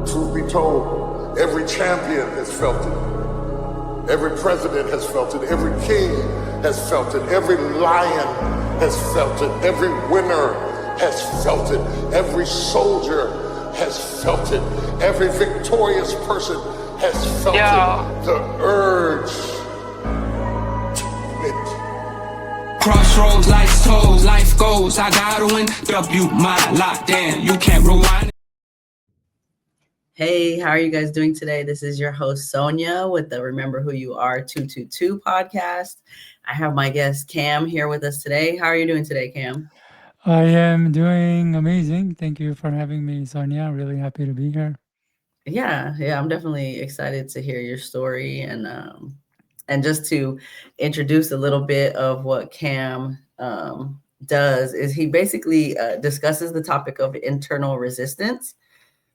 Truth be told, every champion has felt it. Every president has felt it. Every king has felt it. Every lion has felt it. Every winner has felt it. Every soldier has felt it. Every victorious person has felt it. The urge to quit. Crossroads, life's tolls, life goes. I gotta win. W my lockdown. You can't rewind. Hey, how are you guys doing today? This is your host, Sonya, with the Remember Who You Are 222 podcast. I have my guest, Kam, here with us today. How are you doing today, Kam? I am doing amazing. Thank you for having me, Sonia. Really happy to be here. Yeah, I'm definitely excited to hear your story and just to introduce a little bit of what Kam does is he basically discusses the topic of internal resistance,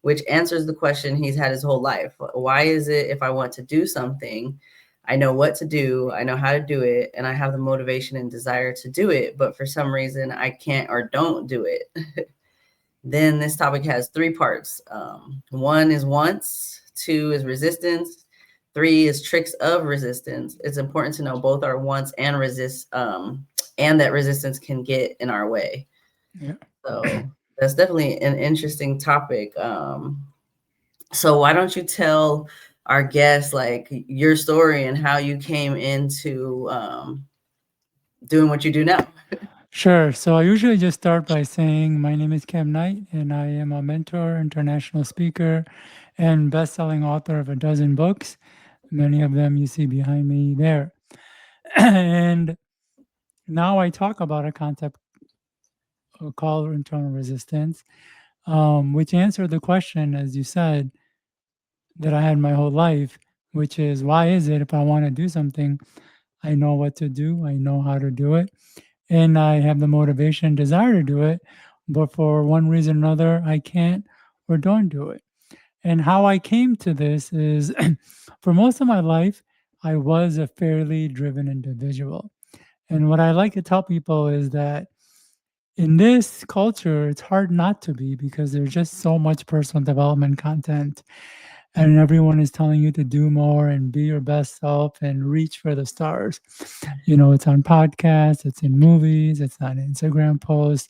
which answers the question he's had his whole life. Why is it if I want to do something, I know what to do, I know how to do it, and I have the motivation and desire to do it, but for some reason I can't or don't do it? Then this topic has three parts. One is wants, two is resistance, three is tricks of resistance. It's important to know both our wants and and that resistance can get in our way. Yeah. So that's definitely an interesting topic. So why don't you tell our guests like your story and how you came into doing what you do now? Sure. So I usually just start by saying my name is Kam Knight, and I am a mentor, international speaker, and best-selling author of a dozen books. Many of them you see behind me there. And now I talk about a concept called internal resistance, which answered the question, as you said, that I had my whole life, which is why is it if I want to do something, I know what to do, I know how to do it, and I have the motivation and desire to do it, but for one reason or another, I can't or don't do it. And how I came to this is for most of my life, I was a fairly driven individual. And what I like to tell people is that in this culture, it's hard not to be because there's just so much personal development content and everyone is telling you to do more and be your best self and reach for the stars. You know, it's on podcasts, it's in movies, it's on Instagram posts,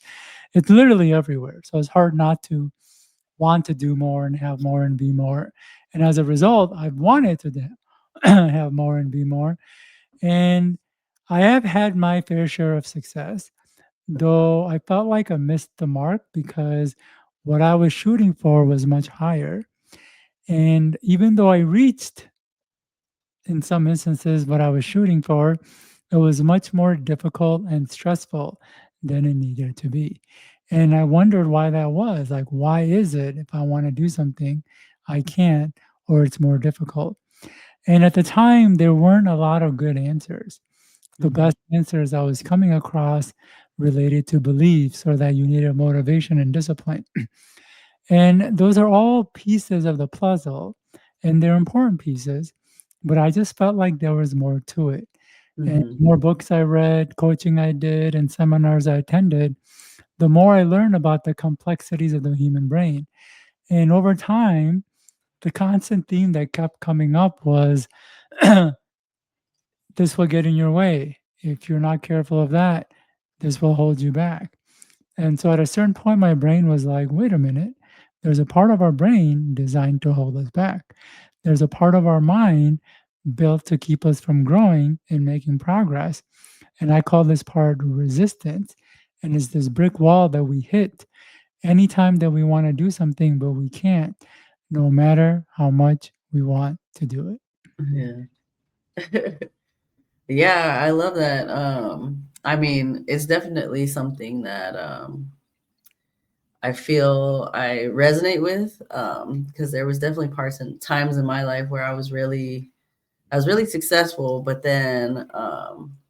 it's literally everywhere. So it's hard not to want to do more and have more and be more. And as a result, I've wanted to have more and be more. And I have had my fair share of success, though I felt like I missed the mark because what I was shooting for was much higher. And even though I reached, in some instances, what I was shooting for, it was much more difficult and stressful than it needed to be. And I wondered why that was. Like, why is it if I want to do something, I can't, or it's more difficult? And at the time, there weren't a lot of good answers. The best answers I was coming across related to beliefs or that you needed motivation and discipline. And those are all pieces of the puzzle, and they're important pieces, but I just felt like there was more to it. And the more books I read, coaching I did, and seminars I attended, the more I learned about the complexities of the human brain. And over time, the constant theme that kept coming up was this will get in your way. If you're not careful of that, this will hold you back. And so at a certain point, my brain was like, wait a minute, there's a part of our brain designed to hold us back. There's a part of our mind built to keep us from growing and making progress. And I call this part resistance. And it's this brick wall that we hit anytime that we want to do something, but we can't, no matter how much we want to do it. Yeah. Yeah, I love that. I mean, it's definitely something that I feel I resonate with because there was definitely parts and times in my life where I was really successful, but then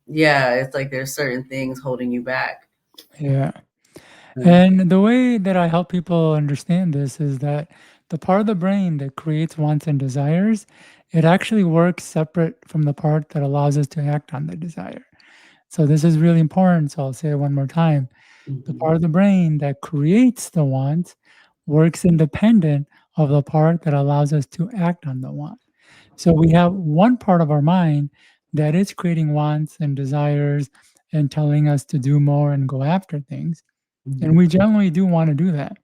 yeah, it's like there's certain things holding you back. Yeah. And the way that I help people understand this is that the part of the brain that creates wants and desires, it actually works separate from the part that allows us to act on the desire. So this is really important. So I'll say it one more time. The part of the brain that creates the want works independent of the part that allows us to act on the want. So we have one part of our mind that is creating wants and desires and telling us to do more and go after things. And Mhm. we generally do want to do that.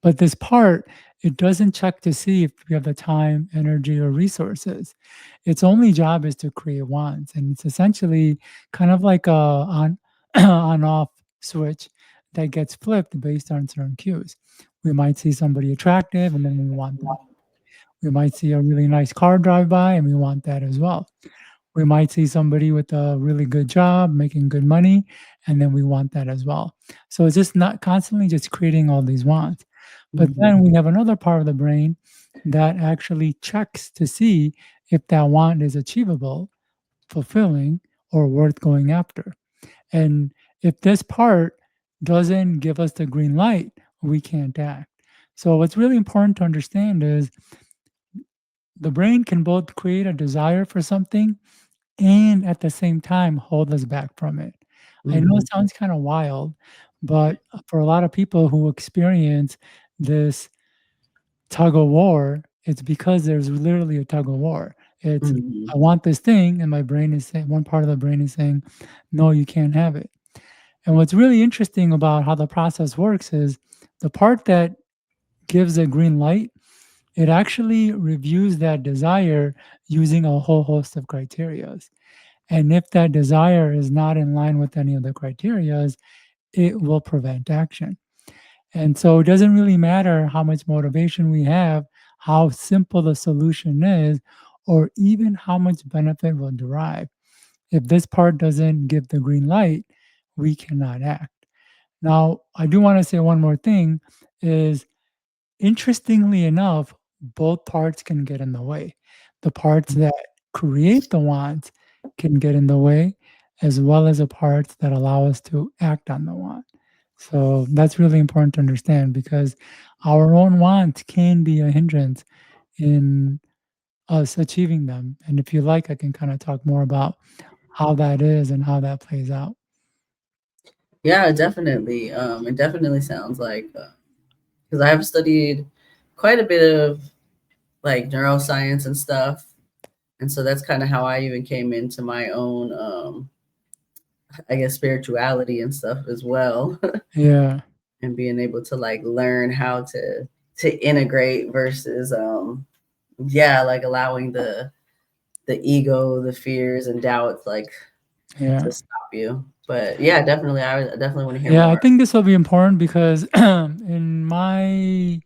But this part, it doesn't check to see if we have the time, energy, or resources. Its only job is to create wants. And it's essentially kind of like a on off switch that gets flipped based on certain cues. We might see somebody attractive and then we want them. We might see a really nice car drive by and we want that as well. We might see somebody with a really good job, making good money, and then we want that as well. So it's just not constantly just creating all these wants. But then Mhm. we have another part of the brain that actually checks to see if that want is achievable, fulfilling, or worth going after. And if this part doesn't give us the green light, we can't act. So what's really important to understand is the brain can both create a desire for something and at the same time hold us back from it. I know Mhm. it sounds kind of wild, but for a lot of people who experience this tug of war, it's because there's literally a tug of war. It's Mhm. I want this thing, and my brain is saying one part of the brain is saying, no, you can't have it. And what's really interesting about how the process works is the part that gives a green light, it actually reviews that desire using a whole host of criterias. And if that desire is not in line with any of the criterias, it will prevent action. And so it doesn't really matter how much motivation we have, how simple the solution is, or even how much benefit we'll derive. If this part doesn't give the green light, we cannot act. Now, I do want to say one more thing is interestingly enough, both parts can get in the way. The parts that create the want can get in the way, as well as the parts that allow us to act on the want. So that's really important to understand because our own want can be a hindrance in us achieving them. And if you like, I can kind of talk more about how that is and how that plays out. Yeah, definitely. It definitely sounds like because I have studied quite a bit of like neuroscience and stuff, and so that's kind of how I even came into my own, I guess, spirituality and stuff as well, Yeah, and being able to like learn how to integrate versus, yeah, like allowing the ego, the fears and doubts, like yeah. to stop you. But yeah, definitely, I definitely want to hear Yeah, I more. think this will be important because in my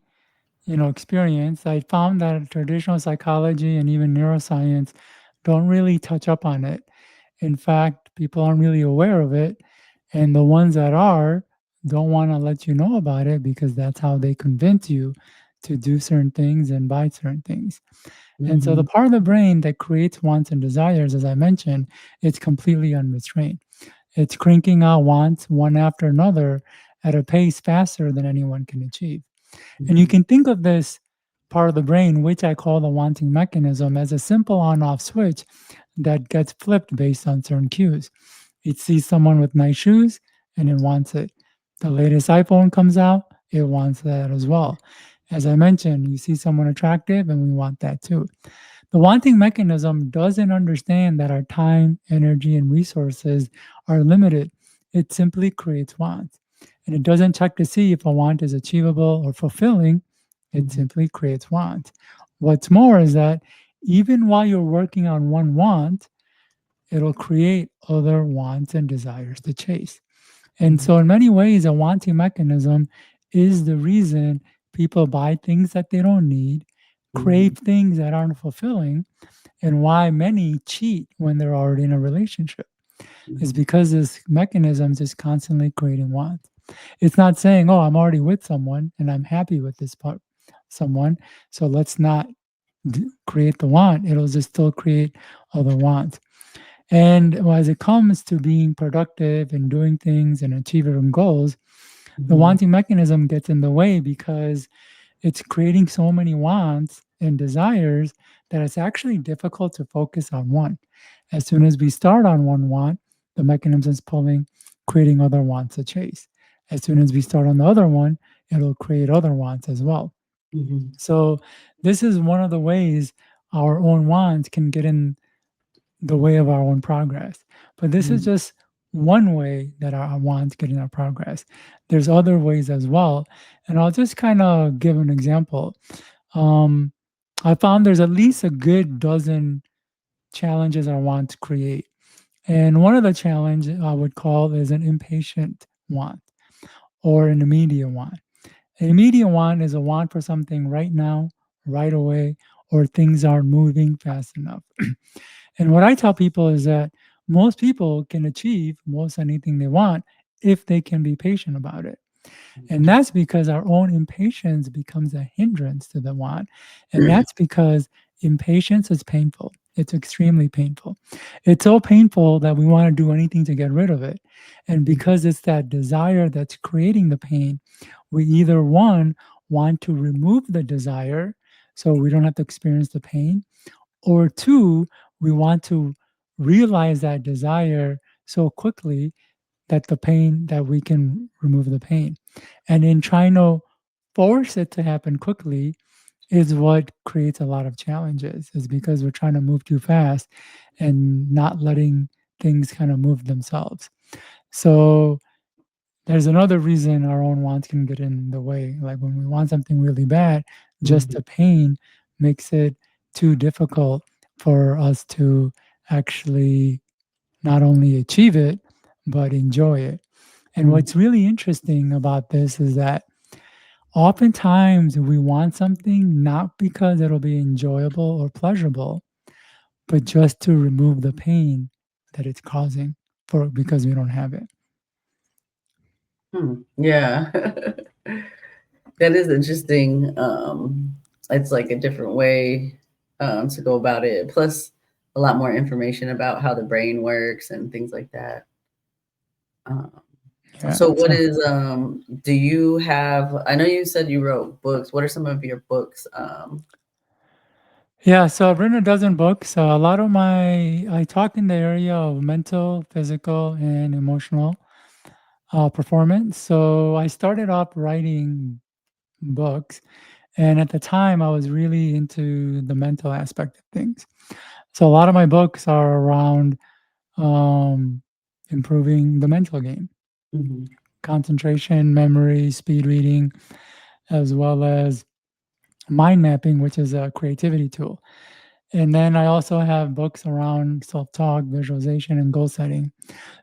experience, I found that traditional psychology and even neuroscience don't really touch up on it. In fact, people aren't really aware of it, and the ones that are don't want to let you know about it because that's how they convince you to do certain things and buy certain things. And so the Hmm. part of the brain that creates wants and desires, as I mentioned, it's completely unrestrained. It's cranking out wants one after another at a pace faster than anyone can achieve. And you Hmm. can think of this part of the brain, which I call the wanting mechanism, as a simple on off switch that gets flipped based on certain cues. It sees someone with nice shoes and it wants it. The latest iPhone comes out, it wants that as well. As I mentioned, you see someone attractive and we want that too. The wanting mechanism doesn't understand that our time, energy, and resources are limited. It simply creates wants. And it doesn't check to see if a want is achievable or fulfilling. It Hmm. simply creates wants. What's more is that even while you're working on one want, it'll create other wants and desires to chase. And Hmm. so, in many ways, a wanting mechanism is the reason people buy things that they don't need, Hmm. crave things that aren't fulfilling, and why many cheat when they're already in a relationship is Hmm. because this mechanism is just constantly creating wants. It's not saying, "Oh, I'm already with someone and I'm happy with this part, someone, so let's not create the want." It'll just still create other wants. And as it comes to being productive and doing things and achieving goals, the Hmm. wanting mechanism gets in the way because it's creating so many wants and desires that it's actually difficult to focus on one. As soon as we start on one want, the mechanism is pulling, creating other wants to chase. As soon as we start on the other one, it'll create other wants as well. Mhm. So this is one of the ways our own wants can get in the way of our own progress. But this is Mhm. just one way that our wants get in our progress. There's other ways as well. And I'll just kind of give an example. Um, I found there's at least a good dozen challenges I want to create. And one of the challenge I would call is an impatient want or an immediate want. An immediate want is a want for something right now, right away, or things aren't moving fast enough. And what I tell people is that most people can achieve most anything they want if they can be patient about it. And that's because our own impatience becomes a hindrance to the want. And that's because impatience is painful. It's extremely painful. It's so painful that we want to do anything to get rid of it. And Mhm. because it's that desire that's creating the pain, we either one want to remove the desire so we don't have to experience the pain, or two, we want to realize that desire so quickly that we can remove the pain. And in trying to force it to happen quickly is what creates a lot of challenges, is because we're trying to move too fast and not letting things kind of move themselves. So there's another reason our own wants can get in the way. Like when we want something really bad, just Mhm. the pain makes it too difficult for us to actually not only achieve it, but enjoy it. And Mhm. what's really interesting about this is that oftentimes we want something not because it'll be enjoyable or pleasurable, but just to remove the pain that it's causing for because we don't have it. Hmm. Yeah. That is interesting. It's like a different way to go about it. Plus, a lot more information about how the brain works and things like that. Um, Yeah. so, what So is do you have? I know you said you wrote books. What are some of your books? yeah, so I've written a dozen books. A lot of my I talk in the area of mental, physical, and emotional performance. So I started off writing books, and at the time, I was really into the mental aspect of things. So a lot of my books are around um, improving the mental game, Mhm. concentration, memory, speed reading, as well as mind mapping, which is a creativity tool. And then I also have books around self talk, visualization, and goal setting.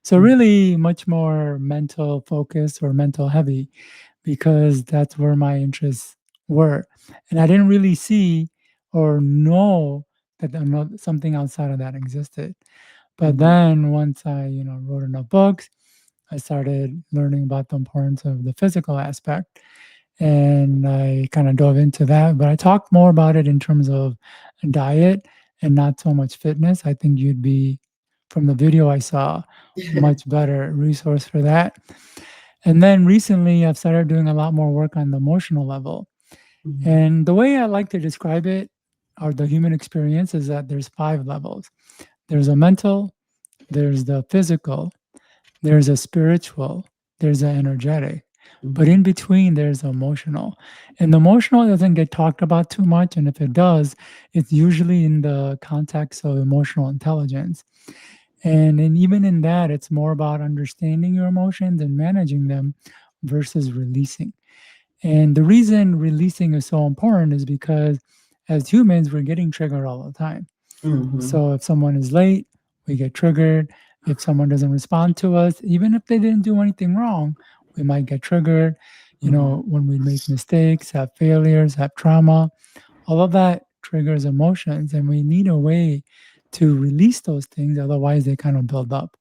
So, really, much more mental focus or mental heavy because that's where my interests were. And I didn't really see or know that something outside of that existed. But Mhm. then once I, wrote enough books, I started learning about the importance of the physical aspect and I kind of dove into that. But I talked more about it in terms of diet and not so much fitness. I think you'd be, from the video I saw, much better resource for that. And then recently, I've started doing a lot more work on the emotional level. Mhm. And the way I like to describe it, or the human experience, is that there's 5 levels. There's a mental, there's the physical, there's a spiritual, there's an energetic, but Mhm. in between there's emotional. And the emotional doesn't get talked about too much, and if it does, it's usually in the context of emotional intelligence. And even in that, it's more about understanding your emotions and managing them versus releasing. And the reason releasing is so important is because as humans, we're getting triggered all the time. Mhm. So if someone is late, we get triggered. If someone doesn't respond to us, even if they didn't do anything wrong, we might get triggered. Mhm. When we make mistakes, have failures, have trauma, all of that triggers emotions, and we need a way to release those things. Otherwise, they kind of build up.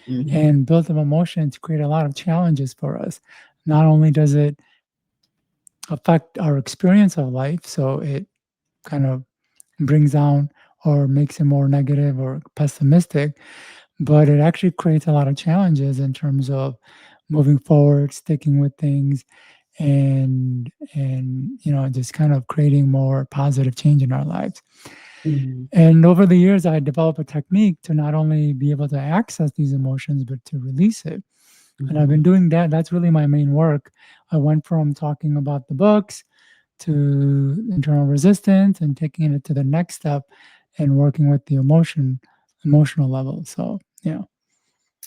Mhm. And built up emotions create a lot of challenges for us. Not only does it affect our experience of life, so it kind of brings down or makes it more negative or pessimistic, but it actually creates a lot of challenges in terms of moving forward, sticking with things, and just kind of creating more positive change in our lives. Mhm. And over the years, I developed a technique to not only be able to access these emotions, but to release it. And I've Mhm. been doing that. That's really my main work. I went from talking about the books to internal resistance and taking it to the next step and working with the emotional level. So yeah.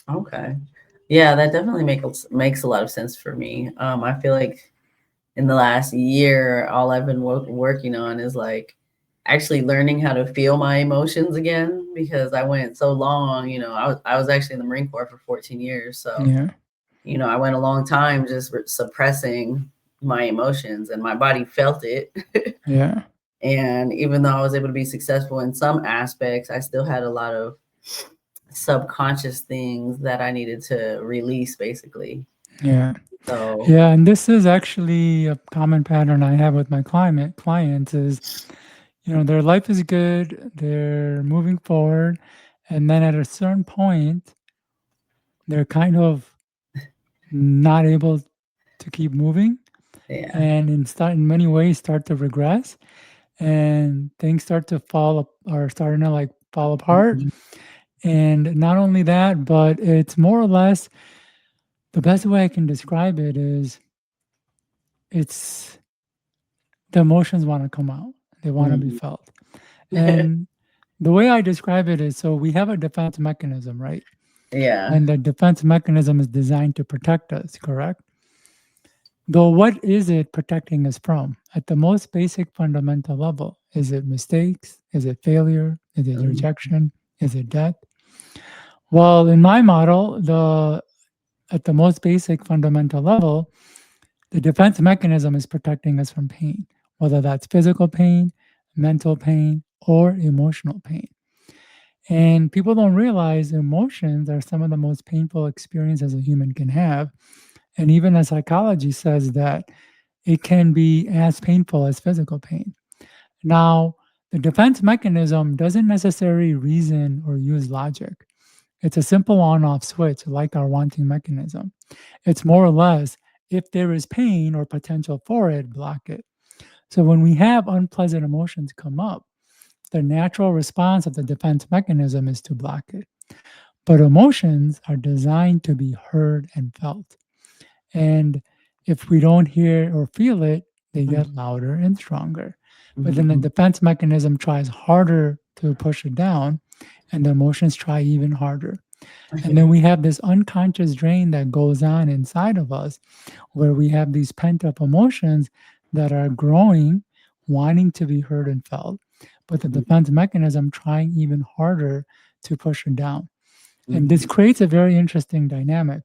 Okay. Yeah, that definitely makes a lot of sense for me. I feel like in the last year, all I've been working on is like actually learning how to feel my emotions again because I went so long, I was actually in the Marine Corps for 14 years. So, Yeah. I went a long time just suppressing my emotions and my body felt it. Yeah. And even though I was able to be successful in some aspects, I still had a lot of subconscious things that I needed to release basically. Yeah. So, Yeah. And this is actually a common pattern I have with my clients is, their life is good, they're moving forward, and then at a certain point, they're kind of not able to keep moving yeah. and in many ways start to regress and things start to are starting to like fall apart. Mhm. And not only that, but it's more or less the best way I can describe it is it's the emotions want to come out. They want to be Mhm. felt. And the way I describe it is so we have a defense mechanism, right? Yeah. And the defense mechanism is designed to protect us, correct? Though, what is it protecting us from? At the most basic fundamental level, is it mistakes? Is it failure? Is it Mhm. rejection? Is it death? Well, in my model, at the most basic fundamental level, the defense mechanism is protecting us from pain, whether that's physical pain, mental pain, or emotional pain. And people don't realize emotions are some of the most painful experiences a human can have. And even the psychology says that it can be as painful as physical pain. Now, the defense mechanism doesn't necessarily reason or use logic. It's a simple on off switch, like our wanting mechanism. It's more or less if there is pain or potential for it, block it. So when we have unpleasant emotions come up, the natural response of the defense mechanism is to block it. But emotions are designed to be heard and felt. And if we don't hear or feel it, they get louder and stronger. But then the Mhm. defense mechanism tries harder to push it down, and the emotions try even harder. And then we have this unconscious drain that goes on inside of us where we have these pent up emotions that are growing, wanting to be heard and felt, but the defense mechanism trying even harder to push it down. And this Mhm. creates a very interesting dynamic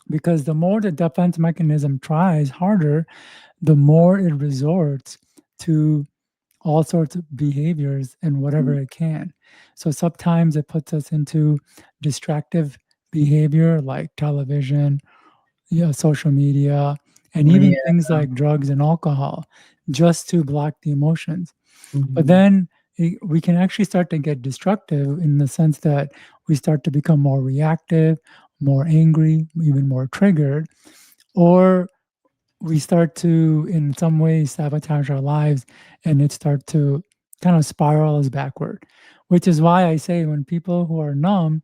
because the more the defense mechanism tries harder, the more it resorts to all sorts of behaviors and whatever Mhm. it can. So sometimes it puts us into distractive behavior like television, social media, and even Yeah. things like drugs and alcohol just to block the emotions. But Mhm. then we can actually start to get destructive in the sense that we start to become more reactive, more angry, even more triggered, or we start to, in some ways, sabotage our lives and it start to kind of spiral us backward. Which is why I say when people who are numb,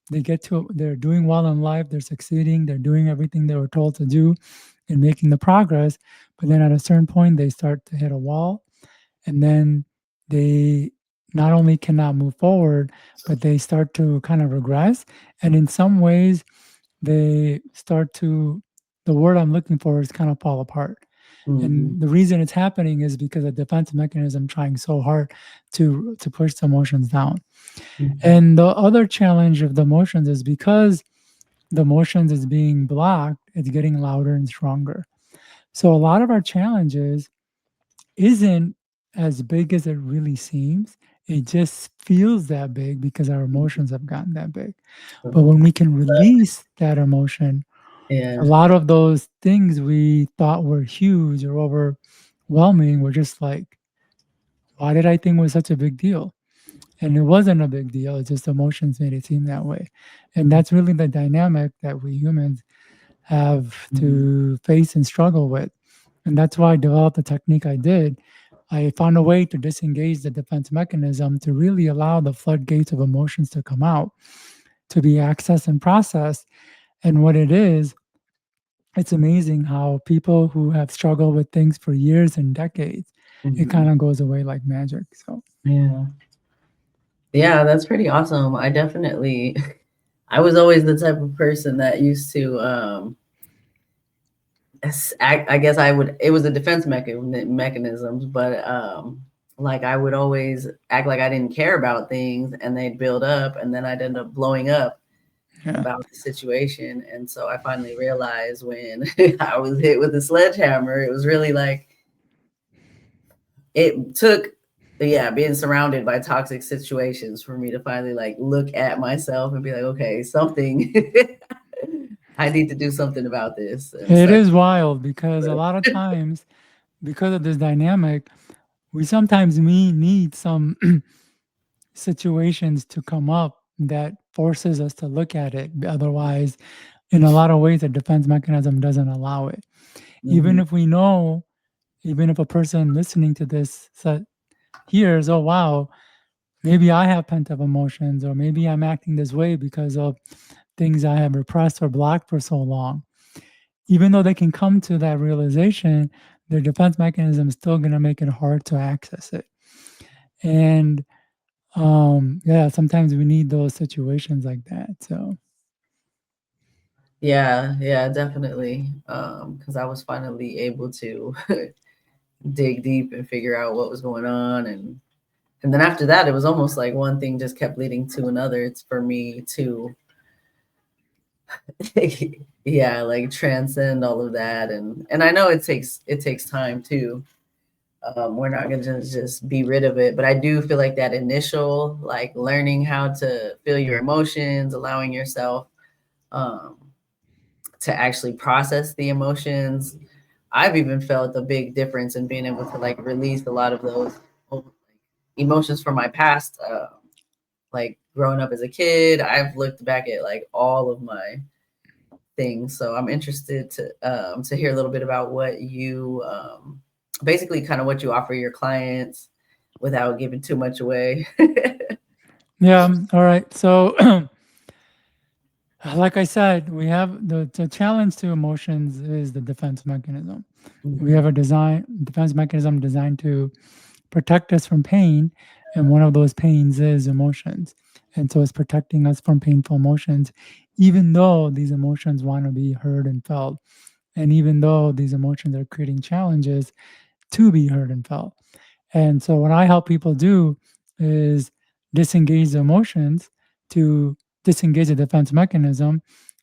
they're doing well in life, they're succeeding, they're doing everything they were told to do and making the progress, but then at a certain point they start to hit a wall and then they not only cannot move forward, but they start to kind of regress. And in some ways, they start to, the word I'm looking for is kind of fall apart. Mhm. And the reason it's happening is because the defense mechanism trying so hard to push the emotions down. Mhm. And the other challenge of the emotions is because the emotions is being blocked, it's getting louder and stronger. So a lot of our challenges isn't as big as it really seems. It just feels that big because our emotions have gotten that big. But Mhm. when we can release that emotion, a Yeah. lot of those things we thought were huge or overwhelming were just like, why did I think it was such a big deal? And it wasn't a big deal. It's just emotions made it seem that way. And that's really the dynamic that we humans have Mhm. to face and struggle with. And that's why I developed the technique I did. I found a way to disengage the defense mechanism to really allow the floodgates of emotions to come out, to be accessed and processed. And what it is it's amazing how people who have struggled with things for years and decades, it kind of goes away like magic. So Yeah. Yeah, that's pretty awesome. I was always the type of person that used to, I guess it was a defense mechanisms, but like I would always act like I didn't care about things and they'd build up and then I'd end up blowing up yeah, about the situation. And so I finally realized when I was hit with a sledgehammer, it was really like it took being surrounded by toxic situations for me to finally like look at myself and be like, okay, something I need to do something about this and it start. is wild because a lot of times, because of this dynamic, we sometimes we need some situations to come up that forces us to look at it. Otherwise, in a lot of ways, the defense mechanism doesn't allow it. Even Mhm. if we know, even if a person listening to this hears, oh, wow, maybe I have pent up emotions, or maybe I'm acting this way because of things I have repressed or blocked for so long. Even though they can come to that realization, their defense mechanism is still going to make it hard to access it. And yeah, sometimes we need those situations like that. So Yeah, definitely. Because I was finally able to dig deep and figure out what was going on, and then after that, it was almost like one thing just kept leading to another. It's for me to yeah, like transcend all of that, and I know it takes time too. We're not gonna just be rid of it, but I do feel like that initial like learning how to feel your emotions, allowing yourself um, to actually process the emotions. I've even felt a big difference in being able to like release a lot of those emotions from my past, like growing up as a kid. I've looked back at like all of my things. So I'm interested to hear a little bit about what you basically kind of what you offer your clients without giving too much away. yeah, all right. So like I said, we have the challenge to emotions is the defense mechanism. We have a defense mechanism designed to protect us from pain, and one of those pains is emotions. And so it's protecting us from painful emotions, even though these emotions want to be heard and felt, and even though these emotions are creating challenges to be heard and felt. And so what I help people do is disengage the emotions to disengage the defense mechanism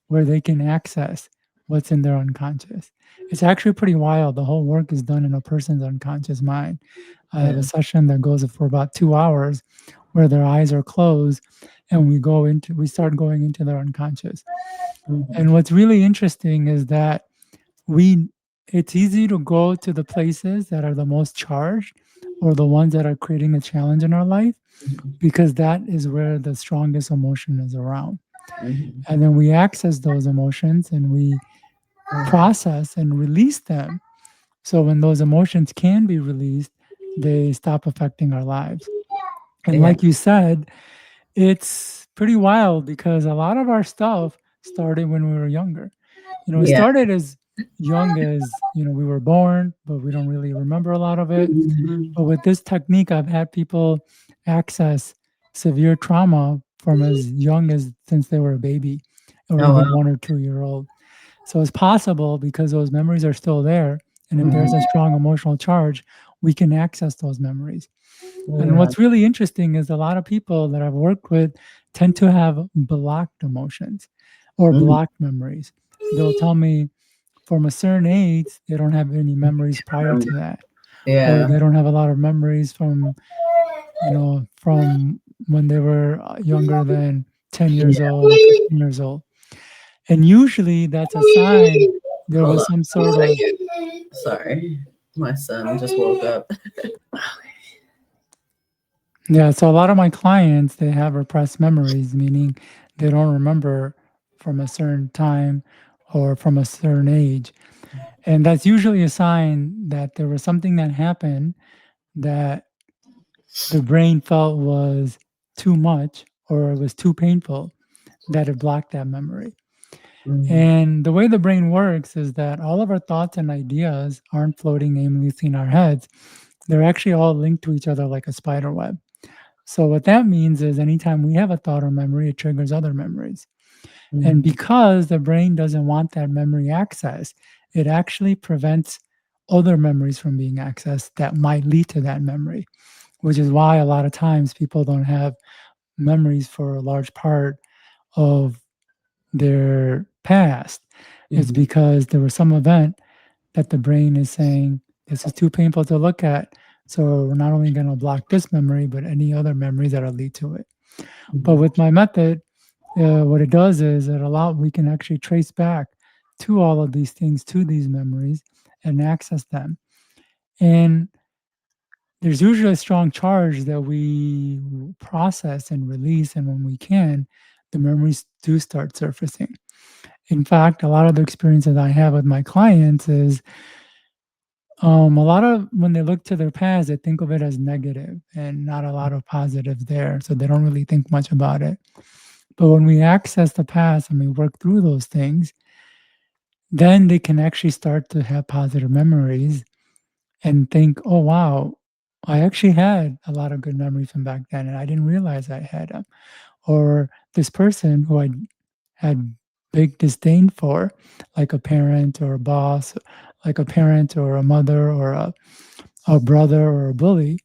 where they can access what's in their unconscious. It's actually pretty wild. The whole work is done in a person's unconscious mind. I have a Yeah. session that goes for about 2 hours where their eyes are closed and we start going into their unconscious. Mhm. And what's really interesting is that we it's easy to go to the places that are the most charged or the ones that are creating a challenge in our life Mhm. because that is where the strongest emotion is around. Mhm. And then we access those emotions and we process and release them. So when those emotions can be released, they stop affecting our lives. And Yeah. like you said, it's pretty wild because a lot of our stuff started when we were younger. It Yeah. started as young as, we were born, but we don't really remember a lot of it. Mhm. But with this technique, I've had people access severe trauma from as young as since they were a baby or Oh even wow. 1 or 2 year old. So it's possible because those memories are still there. And if there's Mhm. a strong emotional charge, we can access those memories. And Yeah. what's really interesting is a lot of people that I've worked with tend to have blocked emotions or Mhm. blocked memories. They'll tell me from a certain age, they don't have any memories prior Remember. to that, or Yeah. they don't have a lot of memories from when they were younger than 10 years Yeah. old or 15 years old. And usually that's a sign there Hold was on some one sort of, second. Sorry. My son just woke up. yeah. So a lot of my clients, they have repressed memories, meaning they don't remember from a certain time or from a certain age. And that's usually a sign that there was something that happened that the brain felt was too much or it was too painful that it blocked that memory. And the way the brain works is that all of our thoughts and ideas aren't floating aimlessly in our heads. They're actually all linked to each other like a spider web. So what that means is anytime we have a thought or memory, it triggers other memories. And because the brain doesn't want that memory access, it actually prevents other memories from being accessed that might lead to that memory, which is why a lot of times people don't have memories for a large part of their past. It's because there was some event that the brain is saying, this is too painful to look at. So we're not only going to block this memory, but any other memories that'll lead to it. But with my method, what it does is we can actually trace back to all of these things, to these memories, and access them. And there's usually a strong charge that we process and release, and when we can, the memories do start surfacing. In fact, a lot of the experiences I have with my clients is a lot of when they look to their past, they think of it as negative and not a lot of positives there. So they don't really think much about it. But when we access the past and we work through those things, then they can actually start to have positive memories and think, oh, wow, I actually had a lot of good memories from back then and I didn't realize I had them. Or this person who I had big disdain for, like a parent or a boss, like a parent or a mother or a brother or a bully,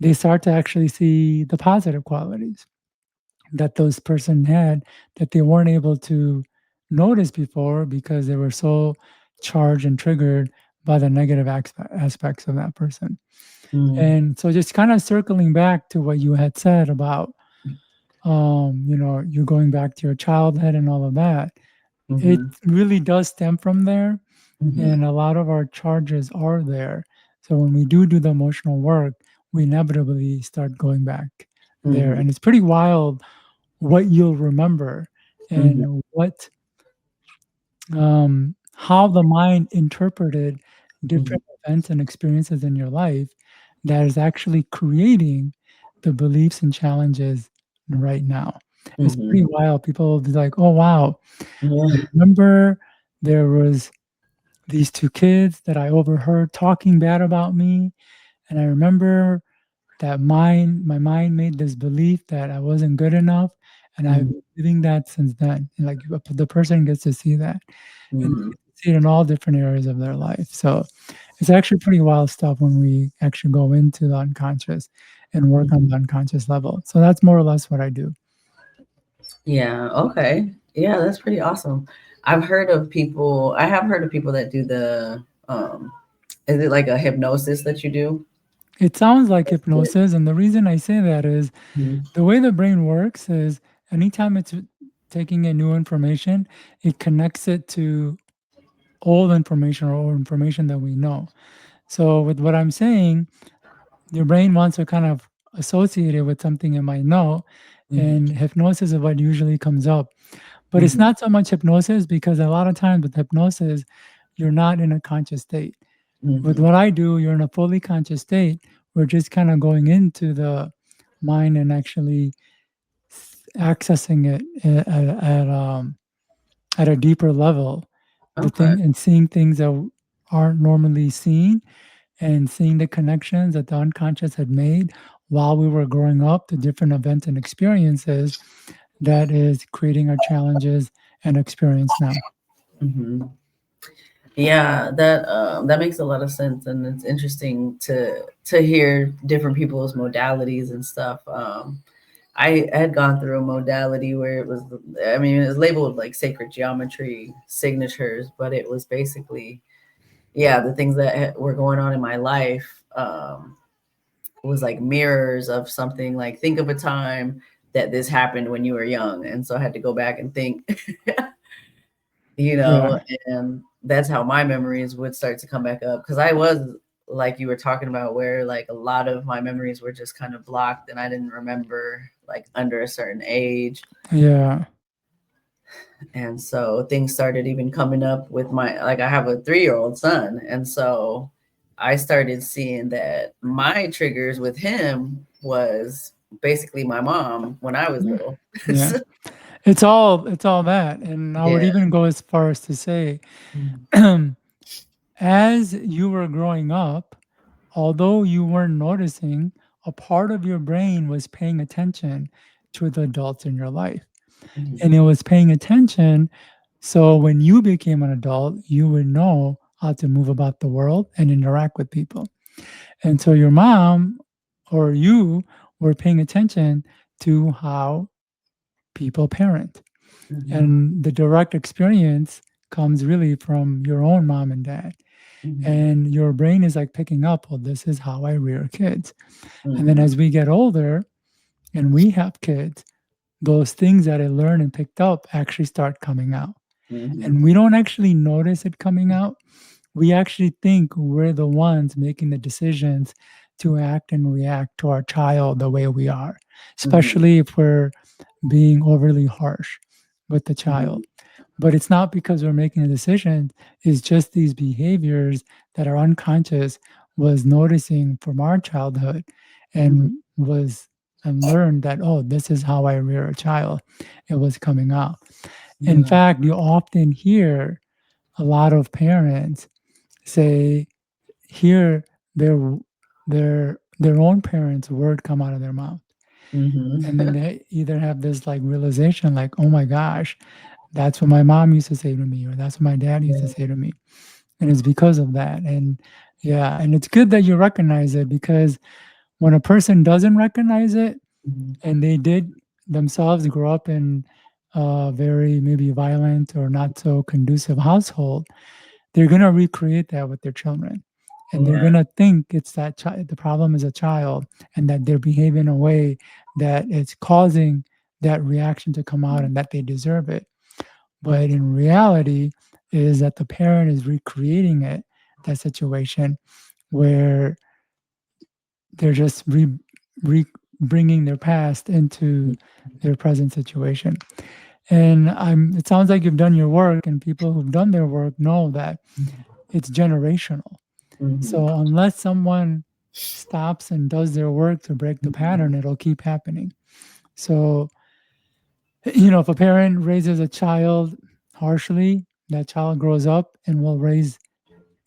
they start to actually see the positive qualities that those person had that they weren't able to notice before because they were so charged and triggered by the negative aspects of that person. And so just kind of circling back to what you had said about you going back to your childhood and all of that, it really does stem from there. And a lot of our charges are there. So when we do the emotional work, we inevitably start going back there. And it's pretty wild what you'll remember and how the mind interpreted different events and experiences in your life that is actually creating the beliefs and challenges right now. It's pretty wild. People will be like, "Oh, wow. I remember there was these 2 kids that I overheard talking bad about me, and I remember that my mind made this belief that I wasn't good enough, and I've been living that since then." And, like, the person gets to see that, and they get to see it in all different areas of their life. So, it's actually pretty wild stuff when we actually go into the unconscious and work on the unconscious level. So that's more or less what I do. Yeah, okay. Yeah, that's pretty awesome. I have heard of people that do is it like a hypnosis that you do? It sounds like hypnosis, and the reason I say that is the way the brain works is anytime it's taking in new information, it connects it to old information or old information that we know. So with what I'm saying, your brain wants to kind of associate it with something it might know, and hypnosis is what usually comes up. But it's not so much hypnosis because a lot of times with hypnosis, you're not in a conscious state. With what I do, you're in a fully conscious state. We're just kind of going into the mind and actually accessing it at a deeper level. The Okay. thing and seeing things that aren't normally seen, and seeing the connections that the unconscious had made while we were growing up, the different events and experiences that is creating our challenges and experience now. Yeah, that makes a lot of sense, and it's interesting to hear different people's modalities and stuff. I had gone through a modality where it was, I mean, it was labeled like sacred geometry signatures, but it was basically, yeah, the things that were going on in my life was like mirrors of something. Like, think of a time that this happened when you were young, and so I had to go back and think, Yeah, and that's how my memories would start to come back up, because I was like you were talking about, where like a lot of my memories were just kind of blocked and I didn't remember like under a certain age. yeah, And so things started even coming up with I have a 3-year-old son, and so I started seeing that my triggers with him was basically my mom when I was yeah, little. yeah. It's all that. And I would Yeah. even go as far as to say, Mhm. as you were growing up, although you weren't noticing, a part of your brain was paying attention to the adults in your life. And Mhm. it was paying attention. So when you became an adult, you would know how to move about the world and interact with people. And so your mom or you were paying attention to how people parent. Mhm. And the direct experience comes really from your own mom and dad. Mhm. And your brain is like picking up, well, this is how I rear kids. And then Mhm. as we get older and we have kids, those things that I learned and picked up actually start coming out. And Mhm. we don't actually notice it coming out. We actually think we're the ones making the decisions to act and react to our child the way we are, Mhm. especially if we're being overly harsh with the Mhm. child. But it's not because we're making a decision, it's just these behaviors that our unconscious was noticing from our childhood Mhm. and was and learned that, oh, this is how I rear a child. It was coming out. In Yeah. fact, you often hear a lot of parents say, hear their own parents' word come out of their mouth. Mhm. And then they either have this like realization, like, oh my gosh, that's what my mom used to say to me, or that's what my dad used to Yeah. say to me. And it's because of that. And yeah, and it's good that you recognize it, because when a person doesn't recognize it Mhm. and they did themselves grow up in a very maybe violent or not so conducive household, they're going to recreate that with their children. And they're Yeah. going to think it's that the problem is a child, and that they're behaving in a way that it's causing that reaction to come out and that they deserve it. But in reality, is that the parent is recreating it, that situation where they're just re bringing their past into their present situation. And it sounds like you've done your work, and people who've done their work know that it's generational. Mhm. So unless someone stops and does their work to break the Mhm. pattern, it'll keep happening. So, if a parent raises a child harshly, that child grows up and will raise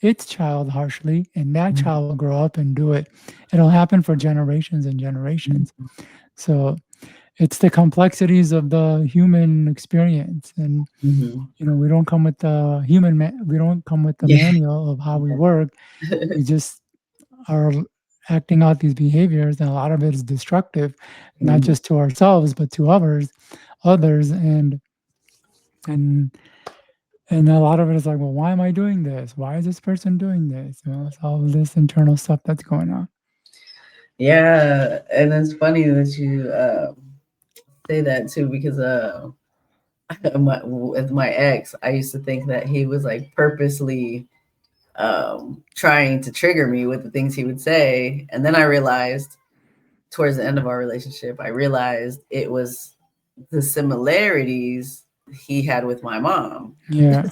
its child harshly, and that Mhm. child will grow up and do it. It'll happen for generations and generations. Mhm. So it's the complexities of the human experience. And Mhm. we don't come with the we don't come with the Yeah. manual of how we work. We just are acting out these behaviors, and a lot of it is destructive, not Mhm. just to ourselves but to others. And a lot of it is like, well, why am I doing this? Why is this person doing this? It's all this internal stuff that's going on. Yeah, and it's funny that you say that too, because with my ex, I used to think that he was like purposely trying to trigger me with the things he would say, and then I realized towards the end of our relationship, I realized it was the similarities he had with my mom. Yeah.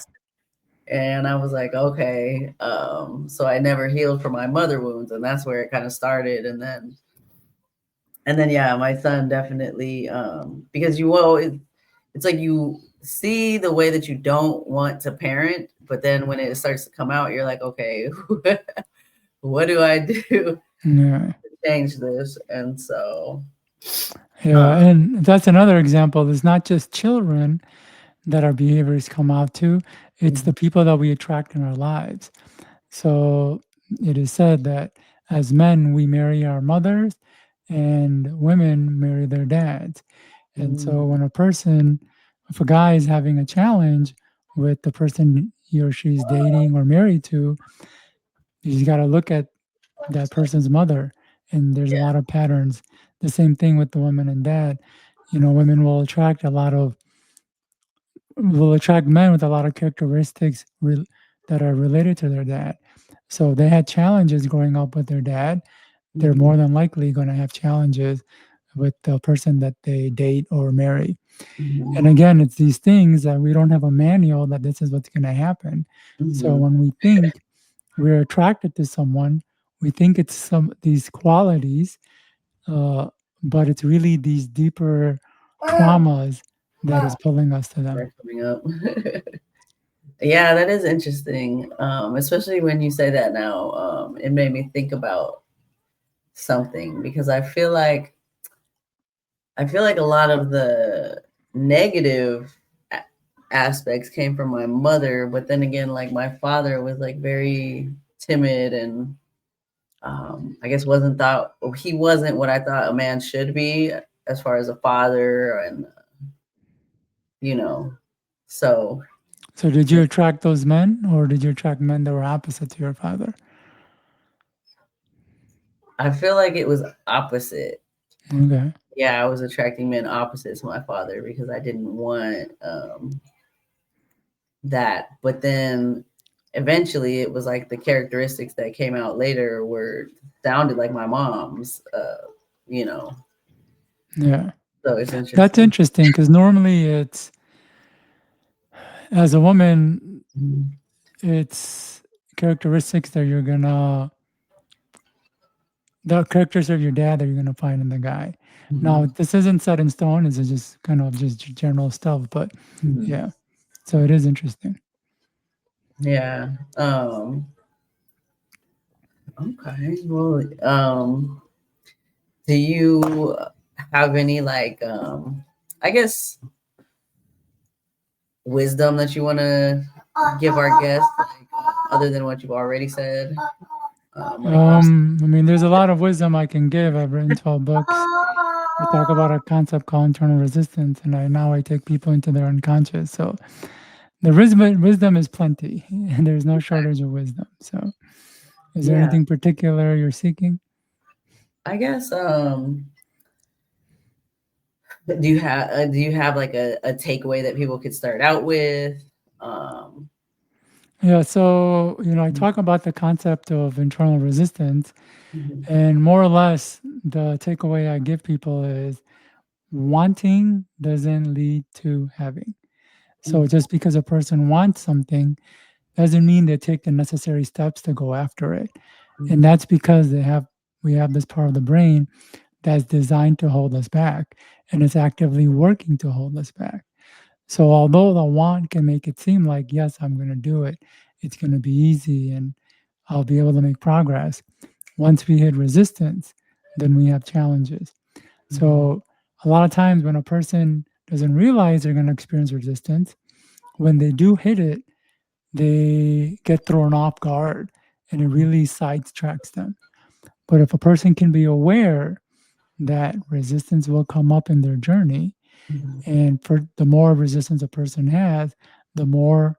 And I was like, okay, so I never healed from my mother wounds, and that's where it kind of started. And then yeah, my son definitely, because it's like you see the way that you don't want to parent, but then when it starts to come out, you're like, okay, what do I do to Yeah. change this? And so, Yeah. um, And that's another example. It's not just children that our behaviors come out to, it's the mhm, people that we attract in our lives. So it is said that as men, we marry our mothers, and women marry their dads. And so mhm, if a guy is having a challenge with the person he or she's dating or married to, he's got to look at that person's mother. And there's a yeah, lot of patterns. The same thing with the woman and dad. Women will attract men with a lot of characteristics that are related to their dad. So they had challenges growing up with their dad. They're mhm, more than likely going to have challenges with the person that they date or marry. And mhm, again, it's these things that we don't have a manual that this is what's going to happen. So mhm, when we think we're attracted to someone, we think it's some these qualities, uh, but it's really these deeper traumas that is pulling us to them. Right, coming up. Yeah, that is interesting. Especially when you say that now, it made me think about something because I feel like a lot of the negative aspects came from my mother, but then again, like my father was like very timid and I guess he wasn't what I thought a man should be as far as a father and you know, so So did you attract those men, or did you attract men that were opposite to your father? I feel like it was opposite. Okay. Yeah, I was attracting men opposite to my father because I didn't want that. But then eventually it was like the characteristics that came out later were sounded like my mom's, you know. Yeah. So it's That's interesting. interesting because normally it's, as a woman, Mhm. it's characteristics that the characters of your dad that you're gonna find in the guy. Now, Mhm. this isn't set in stone. This is just kind of just general stuff, but Mhm. yeah. So it is interesting. Yeah. Okay. Well, do you have any like I guess wisdom that you want to give our guests, like, other than what you've already said, when it comes I mean, there's a lot of wisdom I can give. I've written 12 books. I talk about a concept called internal resistance, and now I take people into their unconscious. So the wisdom is plenty, and there's no shortage of wisdom. So, is there yeah, anything particular you're seeking? I guess do you have like a takeaway that people could start out with? Um, Yeah. So I talk about the concept of internal resistance, mhm, and more or less, the takeaway I give people is wanting doesn't lead to having. So mhm, just because a person wants something doesn't mean they take the necessary steps to go after it. And mhm, that's because we have this part of the brain that's designed to hold us back, and it's actively working to hold us back. So although the want can make it seem like, yes, I'm going to do it, it's going to be easy and I'll be able to make progress. Once we hit resistance, then we have challenges. mhm, So a lot of times when a person doesn't realize they're going to experience resistance, when they do hit it, they get thrown off guard and it really sidetracks them. But if a person can be aware that resistance will come up in their journey, mhm, and for the more resistance a person has, the more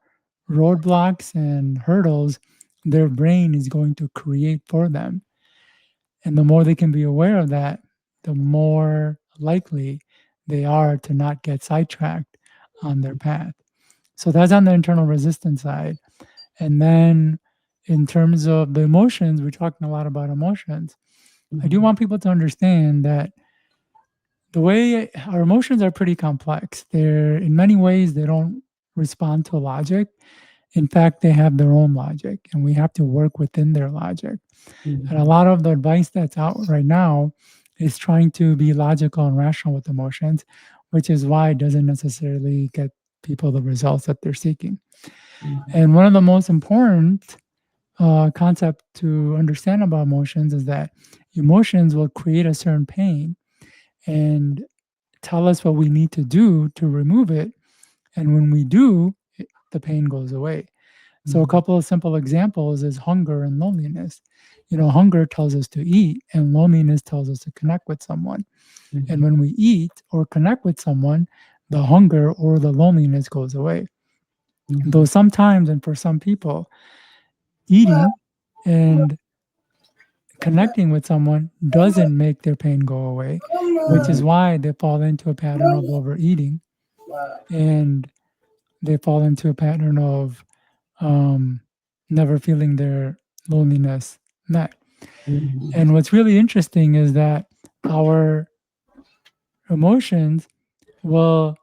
roadblocks and hurdles their brain is going to create for them. And the more they can be aware of that, the more likely they are to not get sidetracked on their path. So that's on the internal resistance side. And then in terms of the emotions, we're talking a lot about emotions. I do mhm, want people to understand that the way our emotions are pretty complex. They're in many ways they don't respond to logic. In fact, they have their own logic, and we have to work within their logic. And a mhm, lot of the advice that's out right now is trying to be logical and rational with emotions, which is why it doesn't necessarily get people the results that they're seeking. mhm, And one of the most important concept to understand about emotions is that emotions will create a certain pain and tell us what we need to do to remove it. And when we do, the pain goes away. So, a mhm, couple of simple examples is hunger and loneliness. Hunger tells us to eat, and loneliness tells us to connect with someone. And mhm, when we eat or connect with someone, the hunger or the loneliness goes away. Though mhm, sometimes, and for some people, eating and connecting with someone doesn't make their pain go away, which is why they fall into a pattern of overeating and they fall into a pattern of um, never feeling their loneliness met. mhm, And what's really interesting is that our emotions will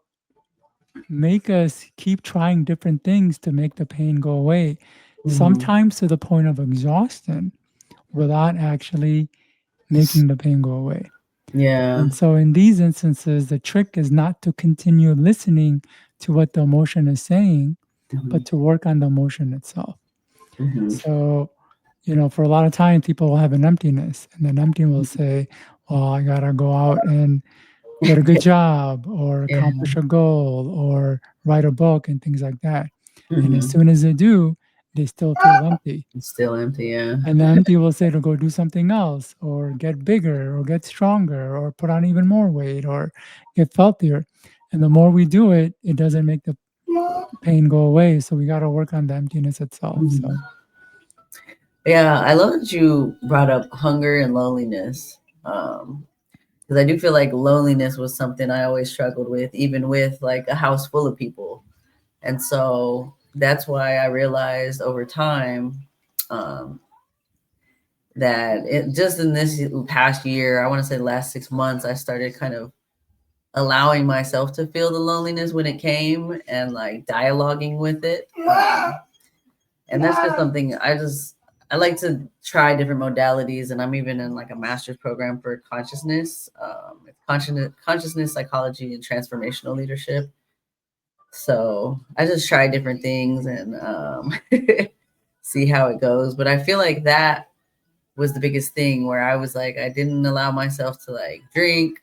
make us keep trying different things to make the pain go away, mhm, sometimes to the point of exhaustion without actually making the pain go away. Yeah. And so in these instances, the trick is not to continue listening to what the emotion is saying, Mhm. but to work on the emotion itself. Mhm. So, for a lot of time, people will have an emptiness, and then empty will say, well, I got to go out and get a good job or Yeah. accomplish a goal or write a book and things like that. And as Mhm. soon as they do, they still feel empty. It's still empty. Yeah. And the empty will say to go do something else or get bigger or get stronger or put on even more weight or get healthier. And the more we do it, it doesn't make the pain go away. So we got to work on the emptiness itself. So Mhm. Yeah, I love that you brought up hunger and loneliness. Because I do feel like loneliness was something I always struggled with, even with like a house full of people. And so that's why I realized over time um, that it just in this past year, I want to say the last 6 months, I started kind of allowing myself to feel the loneliness when it came and like dialoguing with it. And that's just something I like to try different modalities, and I'm even in like a master's program for consciousness, consciousness psychology and transformational leadership. So I just try different things and see how it goes. But I feel like that was the biggest thing where I was like, I didn't allow myself to like drink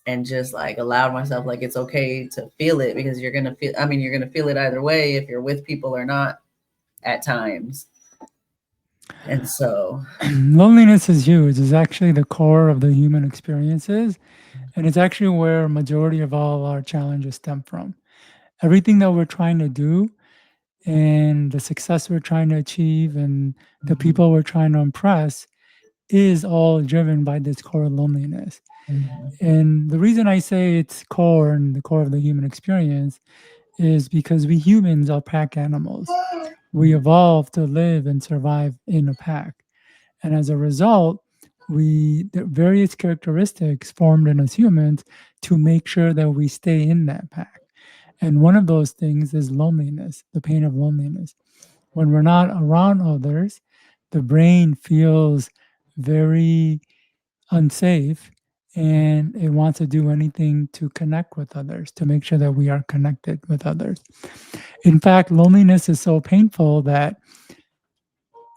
and just like allowed myself like it's okay to feel it because you're gonna feel it either way if you're with people or not at times. And so loneliness is huge. It's actually the core of the human experiences. And it's actually where majority of all our challenges stem from. Everything that we're trying to do and the success we're trying to achieve and the mhm, people we're trying to impress is all driven by this core loneliness. mhm, And the reason I say it's core and the core of the human experience is because we humans are pack animals. We evolved to live and survive in a pack. And as a result, the various characteristics formed in us humans to make sure that we stay in that pack. And one of those things is loneliness, the pain of loneliness. When we're not around others, the brain feels very unsafe and it wants to do anything to connect with others, to make sure that we are connected with others. In fact, loneliness is so painful that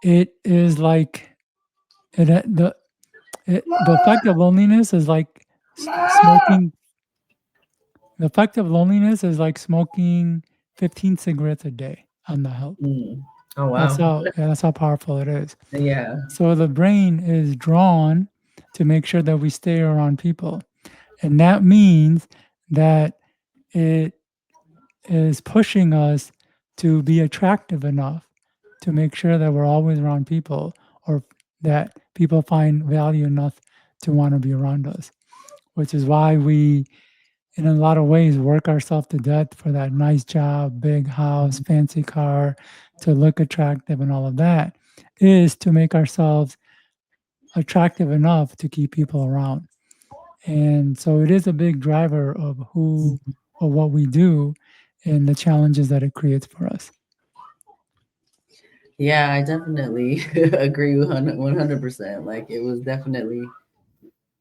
it is like it, the effect of loneliness is like smoking. The effect of loneliness is like smoking 15 cigarettes a day on the health. mm. Oh wow. That's how powerful it is. Yeah. So the brain is drawn to make sure that we stay around people. And that means that it is pushing us to be attractive enough to make sure that we're always around people or that people find value enough to want to be around us, which is why we, in a lot of ways, work ourselves to death for that nice job, big house, fancy car, to look attractive and all of that, is to make ourselves attractive enough to keep people around. And so it is a big driver of who or what we do and the challenges that it creates for us. Yeah, I definitely agree with 100%. Like it was definitely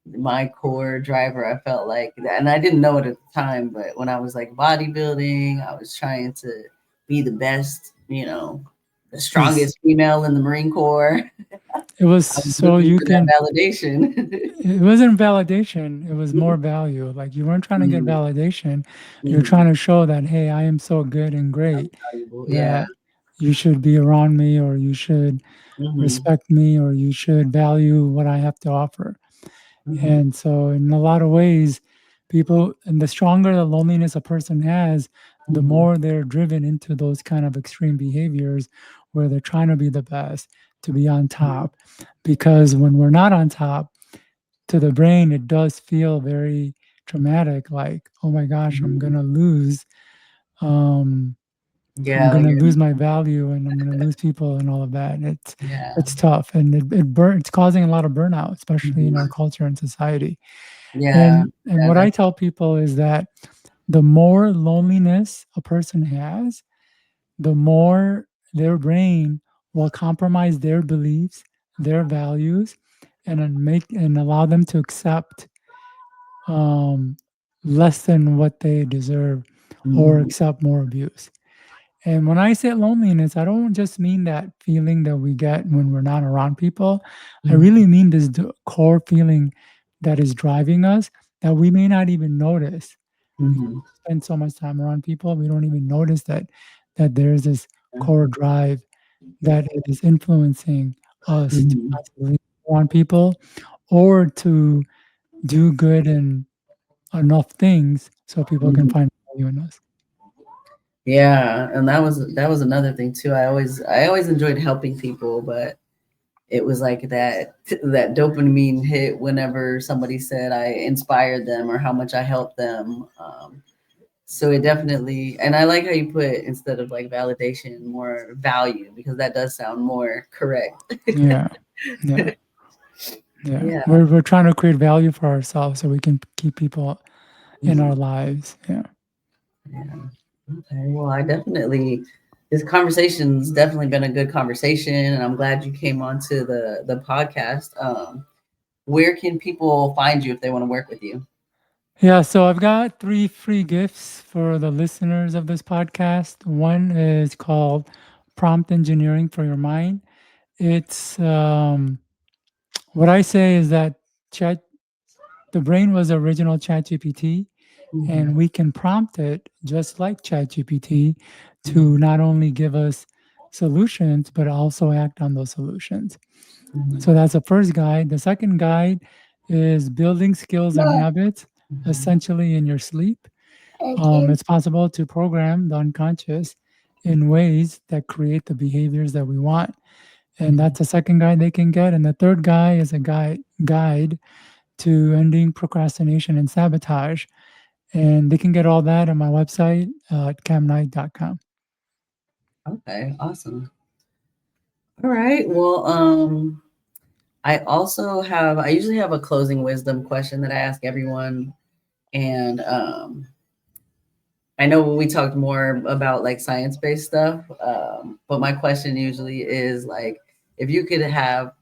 my core driver. I felt like that, and I didn't know it at the time, but when I was like bodybuilding, I was trying to be the best, the It was strongest female in the Marine Corps. it was I was so looking you for that can validation. it wasn't validation, it was more value. Like you weren't trying to get Mhm, validation. You're mhm. trying to show that, hey, I am so good and I'm great valuable. Yeah. that you should be around me or you should Hmm. respect me or you should value what I have to offer. Hmm. And so, in a lot of ways, and the stronger the loneliness a person has, the Hmm. more they're driven into those kind of extreme behaviors where they're trying to be the best, to be on top. Because when we're not on top, to the brain, it does feel very traumatic like, oh my gosh, I'm going Hmm. to lose. Um, I'm Yeah, like gonna you're, lose my value and I'm gonna lose people and all of that. And yeah. it's tough and it's causing a lot of burnout, especially in our Hmm. culture and society. Yeah. And Yeah, what I tell people is that the more loneliness a person has, the more their brain will compromise their beliefs, their values, and then make and allow them to accept. um, less than what they deserve or Mhm. accept more abuse. And when I say loneliness, I don't just mean that feeling that we get when we're not around people. I Mhm. really mean this core feeling that is driving us that we may not even notice. We Mhm. spend so much time around people, we don't even notice that there's this core drive that is influencing us to Mhm. constantly be around people or to do good and enough things so people can Mhm. find value in us. Yeah, and that was another thing too. I always enjoyed helping people, but it was like that dopamine hit whenever somebody said I inspired them or how much I helped them. So it definitely, and I like how you put instead of like validation, more value because that does sound more correct. Yeah. Yeah. Yeah. Yeah. We're trying to create value for ourselves so we can keep people in Mhm. our lives. Yeah. Yeah. Okay. Well, this conversation's definitely been a good conversation, and I'm glad you came onto the podcast. Where can people find you if they want to work with you? Yeah. So I've got 3 free gifts for the listeners of this podcast. One is called Prompt Engineering for Your Mind. It's what I say is that chat the brain was the original ChatGPT, Mhm. and we can prompt it just like ChatGPT Mhm. to not only give us solutions but also act on those solutions. Mhm. So that's the first guide. The second guide is building skills and habits Mhm. essentially in your sleep. It's possible to program the unconscious in ways that create the behaviors that we want. And Mhm. that's the second guide they can get. And the third guide is a guide to ending procrastination and sabotage. And they can get all that on my website at kamknight.com. Okay, awesome. All right. Well, I usually have a closing wisdom question that I ask everyone. And I know we talked more about like science-based stuff, but my question usually is like, if you could have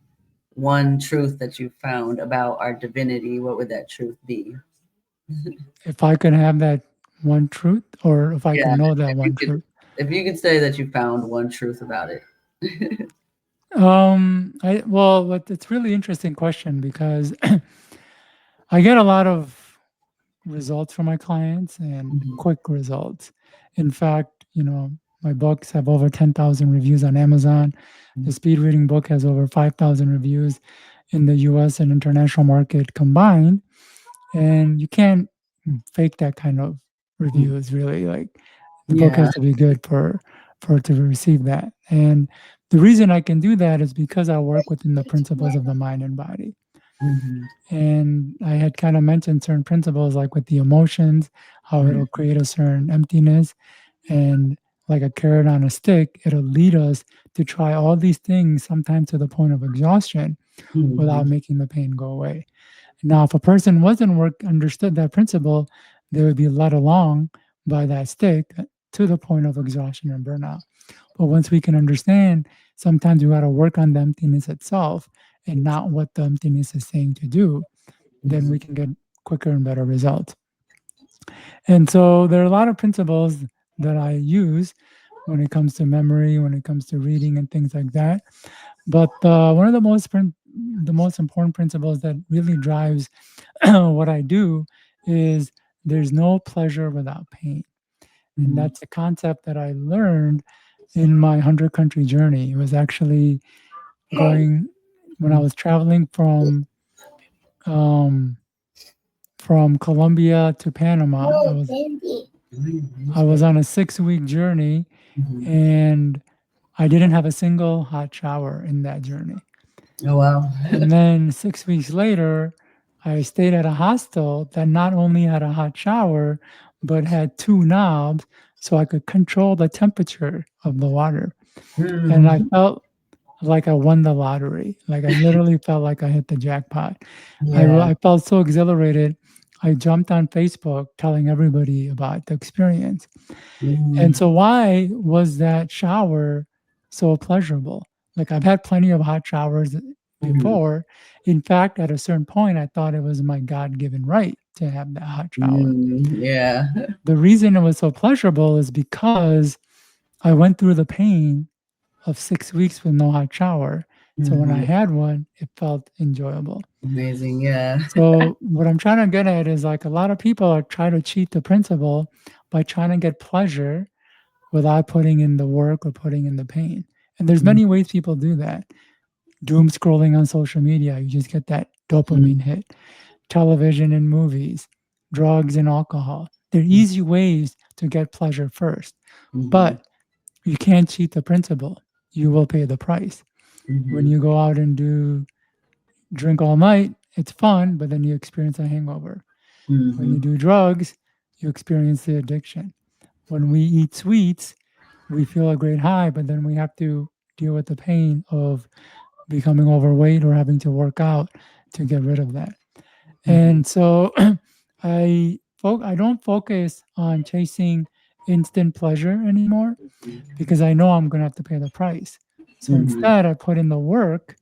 one truth that you found about our divinity, what would that truth be? If I could have that one truth, or if I could Yeah, know that if you one could truth. if you could say that you found one truth about it. But it's really interesting question because I get a lot of results from my clients and Mhm. quick results. In fact, my books have over 10,000 reviews on Amazon. The Mhm. speed reading book has over 5,000 reviews in the US and international market combined. And you can't fake that kind of reviews really. Like the book Yeah. has to be good for it to receive that. And the reason I can do that is because I work within the principles of the mind and body. Mhm. And I had kind of mentioned certain principles, like with the emotions, how Mhm. it'll create a certain emptiness, and like a carrot on a stick, it'll lead us to try all these things, sometimes to the point of exhaustion, without Mhm. making the pain go away. Now, if a person wasn't understood that principle, they would be led along by that stick to the point of exhaustion and burnout. But once we can understand, sometimes we got to work on the emptiness itself and not what the emptiness is saying to do, then we Mhm. can get quicker and better results. And so there are a lot of principles that I use when it comes to memory, when it comes to reading and things like that. But one of the most important principles that really drives what I do is there's no pleasure without pain. And Mhm. that's a concept that I learned in my 100 country journey. It was actually going when I was traveling um, from Colombia to Panama. I was on a 6 week journey, Mhm. and I didn't have a single hot shower in that journey. Oh wow. And then 6 weeks later, I stayed at a hostel that not only had a hot shower, but had two knobs so I could control the temperature of the water. And I Mhm. felt like I won the lottery. Like I literally felt like I hit the jackpot. Yeah. I felt so exhilarated. I jumped on Facebook telling everybody about the experience. And Mhm. so, why was that shower so pleasurable? Like, I've had plenty of hot showers before. In fact, at a certain point, I thought it was my God-given right to have that hot shower. Yeah. The reason it was so pleasurable is because I went through the pain of 6 weeks with no hot shower. So when I had one, it felt enjoyable. Amazing. Yeah. So what I'm trying to get at is like a lot of people are trying to cheat the principle by trying to get pleasure without putting in the work or putting in the pain. And there's many ways people do that. Doom scrolling on social media, you just get that dopamine hit. Television and movies, drugs and alcohol. They're easy ways to get pleasure first. But you can't cheat the principle. You will pay the price. When you go out and drink all night, it's fun, but then you experience a hangover. When you do drugs, you experience the addiction. When we eat sweets, we feel a great high, but then we have to deal with the pain of becoming overweight or having to work out to get rid of that. And so I don't focus on chasing instant pleasure anymore because I know I'm going to have to pay the price. So instead, I put in the work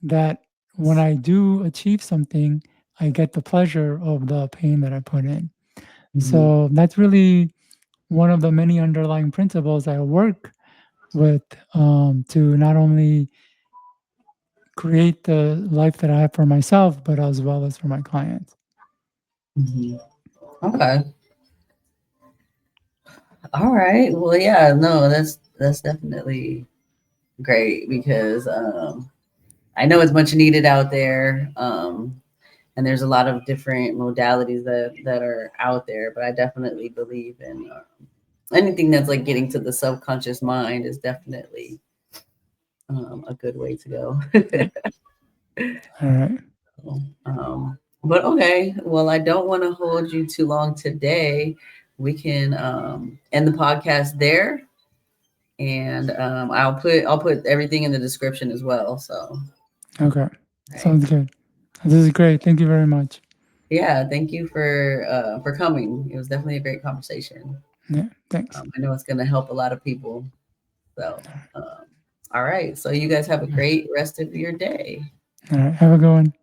that when I do achieve something, I get the pleasure of the pain that I put in. So that's really one of the many underlying principles I work with to not only create the life that I have for myself, but as well as for my clients. Okay. All right. Well, yeah, no, that's definitely great because I know it's much needed out there. And there's a lot of different modalities that are out there, but I definitely believe in anything that's like getting to the subconscious mind is definitely a good way to go. All right. But okay, well, I don't want to hold you too long today. We can end the podcast there, and I'll put everything in the description as well. So Okay. Sounds good. This is great. Thank you very much. yeah, thank you for coming. It was definitely a great conversation. Yeah. Thanks. I know it's going to help a lot of people. So, all right. So you guys have a great rest of your day. All right. Have a good one.